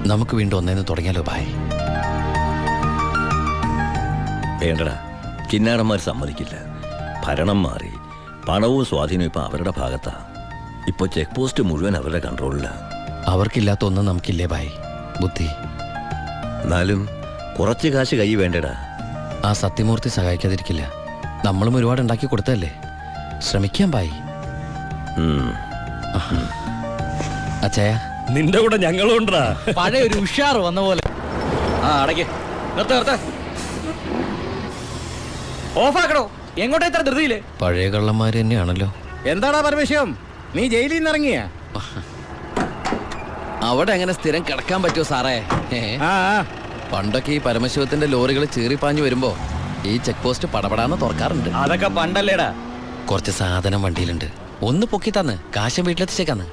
നമുക്ക് വീണ്ടും ഒന്നേന്ന് തുടങ്ങിയാലോ ഭായ്? വേണ്ടടാ, കിന്നാരന്മാർ സമ്മതിക്കില്ല. ഭരണം മാറി, പണവും സ്വാധീനവും ഇപ്പം അവരുടെ ഭാഗത്താ. ഇപ്പോൾ ചെക്ക് പോസ്റ്റ് മുഴുവൻ അവരുടെ കൺട്രോളിലാണ്. അവർക്കില്ലാത്ത ഒന്നും നമുക്കില്ലേ ഭായ്? ബുദ്ധി. എന്നാലും കുറച്ച് കാശ് കൈ വേണ്ടടാ. ആ സത്യമൂർത്തി സഹായിക്കാതിരിക്കില്ല. നമ്മളും ഒരുപാട് ഉണ്ടാക്കി കൊടുത്തല്ലേ. ശ്രമിക്കാം ഭായ്. അച്ഛായ, നിന്റെ കൂടെ ഞങ്ങളും ഉണ്ടാ. പഴയ ഒരു ഉഷാർ വന്ന പോലെ. അടയ്ക്ക്, നിർത്ത ഓഫാക്കണോ? എങ്ങോട്ടാ ഇത്ര ധൃതിയില്? പഴയ കള്ളന്മാര് തന്നെയാണല്ലോ. എന്താടാ പരമേശ്വരം, നീ ജയിലിൽ നിന്ന് ഇറങ്ങിയ? അവിടെ എങ്ങനെ സ്ഥിരം കിടക്കാൻ പറ്റുമോ സാറേ? പണ്ടൊക്കെ ഈ പരമശിവത്തിന്റെ ലോറികൾ ചീറിപ്പാഞ്ഞു വരുമ്പോ ഈ ചെക്ക് പോസ്റ്റ് പടപടാന്ന് തുറക്കാറുണ്ട്. അതൊക്കെ പണ്ടല്ലേടാ. കുറച്ച് സാധനം വണ്ടിയിലുണ്ട്, ഒന്ന് പൊക്കി തന്ന് കാശം വീട്ടിലെത്തിച്ചേക്കാന്ന്.